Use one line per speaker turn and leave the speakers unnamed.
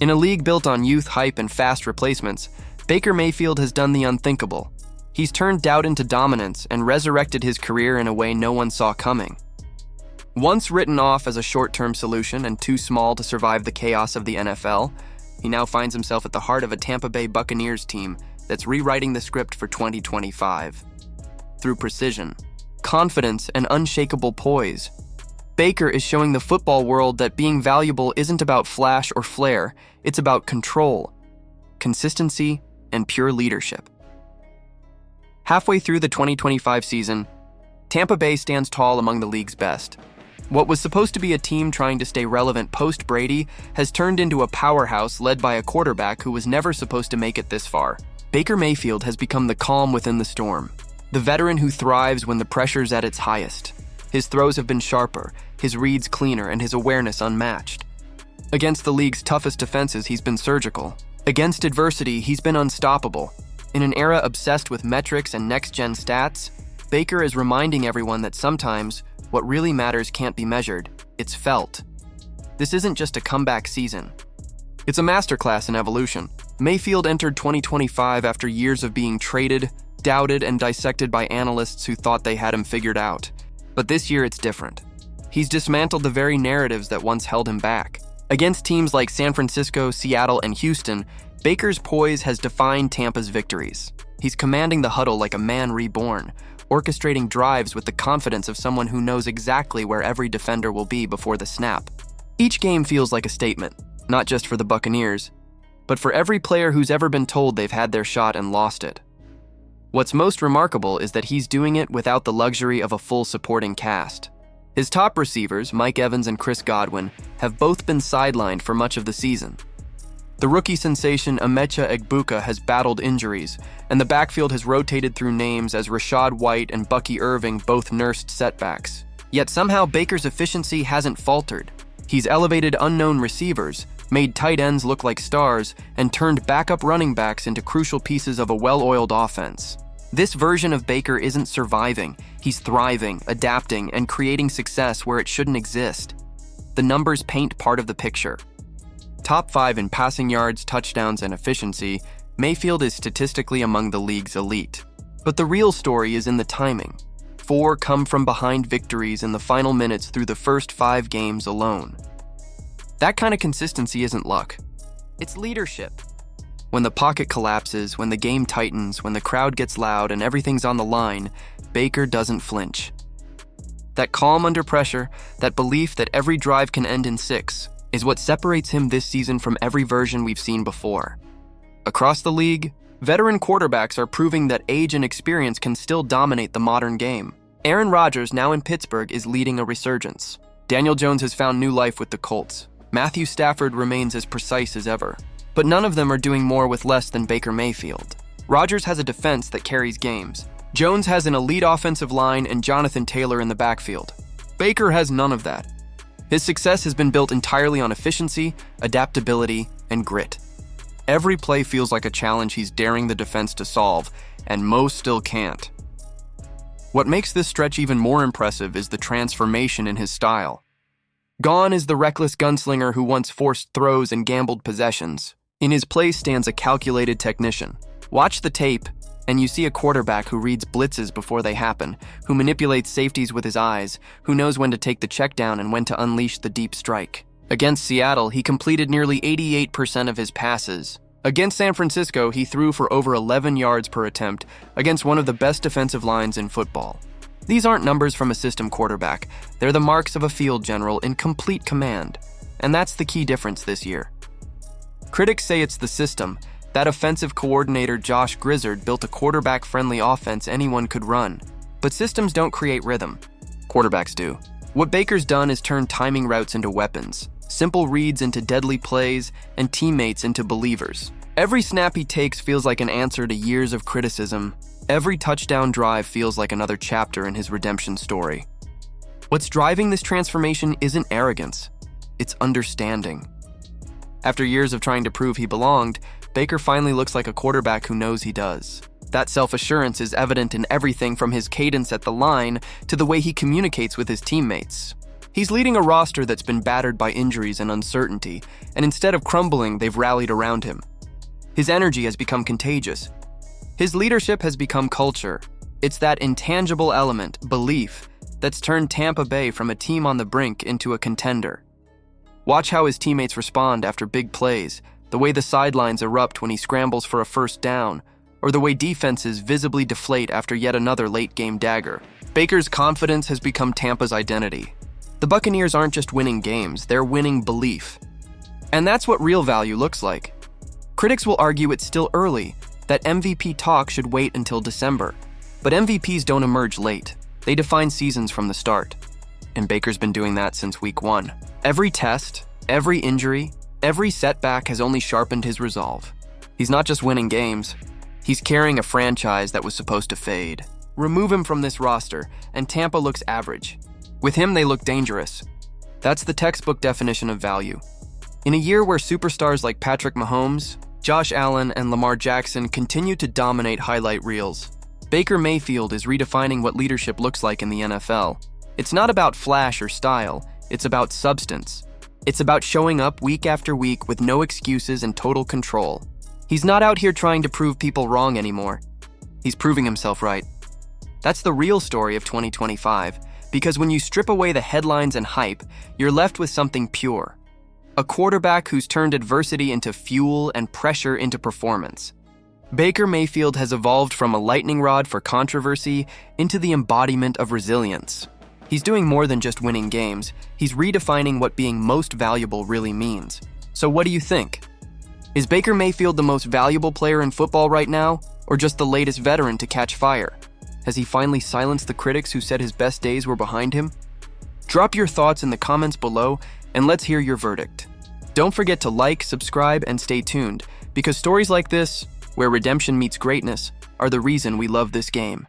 In a league built on youth, hype, and fast replacements, Baker Mayfield has done the unthinkable. He's turned doubt into dominance and resurrected his career in a way no one saw coming. Once written off as a short-term solution and too small to survive the chaos of the NFL, he now finds himself at the heart of a Tampa Bay Buccaneers team that's rewriting the script for 2025. Through precision, confidence, and unshakable poise, Baker is showing the football world that being valuable isn't about flash or flair, it's about control, consistency, and pure leadership. Halfway through the 2025 season, Tampa Bay stands tall among the league's best. What was supposed to be a team trying to stay relevant post-Brady has turned into a powerhouse led by a quarterback who was never supposed to make it this far. Baker Mayfield has become the calm within the storm, the veteran who thrives when the pressure's at its highest. His throws have been sharper, his reads cleaner, and his awareness unmatched. Against the league's toughest defenses, he's been surgical. Against adversity, he's been unstoppable. In an era obsessed with metrics and next-gen stats, Baker is reminding everyone that sometimes what really matters can't be measured, it's felt. This isn't just a comeback season. It's a masterclass in evolution. Mayfield entered 2025 after years of being traded, doubted, and dissected by analysts who thought they had him figured out. But this year it's different. He's dismantled the very narratives that once held him back. Against teams like San Francisco, Seattle, and Houston, Baker's poise has defined Tampa's victories. He's commanding the huddle like a man reborn, orchestrating drives with the confidence of someone who knows exactly where every defender will be before the snap. Each game feels like a statement, not just for the Buccaneers, but for every player who's ever been told they've had their shot and lost it. What's most remarkable is that he's doing it without the luxury of a full supporting cast. His top receivers, Mike Evans and Chris Godwin, have both been sidelined for much of the season. The rookie sensation Emeka Egbuka has battled injuries, and the backfield has rotated through names as Rashad White and Bucky Irving both nursed setbacks. Yet somehow Baker's efficiency hasn't faltered. He's elevated unknown receivers, made tight ends look like stars, and turned backup running backs into crucial pieces of a well-oiled offense. This version of Baker isn't surviving, he's thriving, adapting, and creating success where it shouldn't exist. The numbers paint part of the picture. Top 5 in passing yards, touchdowns, and efficiency, Mayfield is statistically among the league's elite. But the real story is in the timing. 4 come-from-behind victories in the final minutes through the first 5 games alone. That kind of consistency isn't luck. It's leadership. When the pocket collapses, when the game tightens, when the crowd gets loud and everything's on the line, Baker doesn't flinch. That calm under pressure, that belief that every drive can end in 6, is what separates him this season from every version we've seen before. Across the league, veteran quarterbacks are proving that age and experience can still dominate the modern game. Aaron Rodgers, now in Pittsburgh, is leading a resurgence. Daniel Jones has found new life with the Colts. Matthew Stafford remains as precise as ever. But none of them are doing more with less than Baker Mayfield. Rodgers has a defense that carries games. Jones has an elite offensive line and Jonathan Taylor in the backfield. Baker has none of that. His success has been built entirely on efficiency, adaptability, and grit. Every play feels like a challenge he's daring the defense to solve, and most still can't. What makes this stretch even more impressive is the transformation in his style. Gone is the reckless gunslinger who once forced throws and gambled possessions. In his place stands a calculated technician. Watch the tape, and you see a quarterback who reads blitzes before they happen, who manipulates safeties with his eyes, who knows when to take the check down and when to unleash the deep strike. Against Seattle, he completed nearly 88% of his passes. Against San Francisco, he threw for over 11 yards per attempt against one of the best defensive lines in football. These aren't numbers from a system quarterback. They're the marks of a field general in complete command. And that's the key difference this year. Critics say it's the system. That offensive coordinator Josh Grizzard built a quarterback-friendly offense anyone could run. But systems don't create rhythm. Quarterbacks do. What Baker's done is turn timing routes into weapons, simple reads into deadly plays, and teammates into believers. Every snap he takes feels like an answer to years of criticism. Every touchdown drive feels like another chapter in his redemption story. What's driving this transformation isn't arrogance. It's understanding. After years of trying to prove he belonged, Baker finally looks like a quarterback who knows he does. That self-assurance is evident in everything from his cadence at the line to the way he communicates with his teammates. He's leading a roster that's been battered by injuries and uncertainty, and instead of crumbling, they've rallied around him. His energy has become contagious. His leadership has become culture. It's that intangible element, belief, that's turned Tampa Bay from a team on the brink into a contender. Watch how his teammates respond after big plays, the way the sidelines erupt when he scrambles for a first down, or the way defenses visibly deflate after yet another late-game dagger. Baker's confidence has become Tampa's identity. The Buccaneers aren't just winning games, they're winning belief. And that's what real value looks like. Critics will argue it's still early, that MVP talk should wait until December. But MVPs don't emerge late. They define seasons from the start. And Baker's been doing that since week 1. Every test, every injury, every setback has only sharpened his resolve. He's not just winning games, he's carrying a franchise that was supposed to fade. Remove him from this roster, and Tampa looks average. With him, they look dangerous. That's the textbook definition of value. In a year where superstars like Patrick Mahomes, Josh Allen, and Lamar Jackson continue to dominate highlight reels, Baker Mayfield is redefining what leadership looks like in the NFL. It's not about flash or style, it's about substance. It's about showing up week after week with no excuses and total control. He's not out here trying to prove people wrong anymore. He's proving himself right. That's the real story of 2025, because when you strip away the headlines and hype, you're left with something pure. A quarterback who's turned adversity into fuel and pressure into performance. Baker Mayfield has evolved from a lightning rod for controversy into the embodiment of resilience. He's doing more than just winning games, he's redefining what being most valuable really means. So what do you think? Is Baker Mayfield the most valuable player in football right now, or just the latest veteran to catch fire? Has he finally silenced the critics who said his best days were behind him? Drop your thoughts in the comments below, and let's hear your verdict. Don't forget to like, subscribe, and stay tuned, because stories like this, where redemption meets greatness, are the reason we love this game.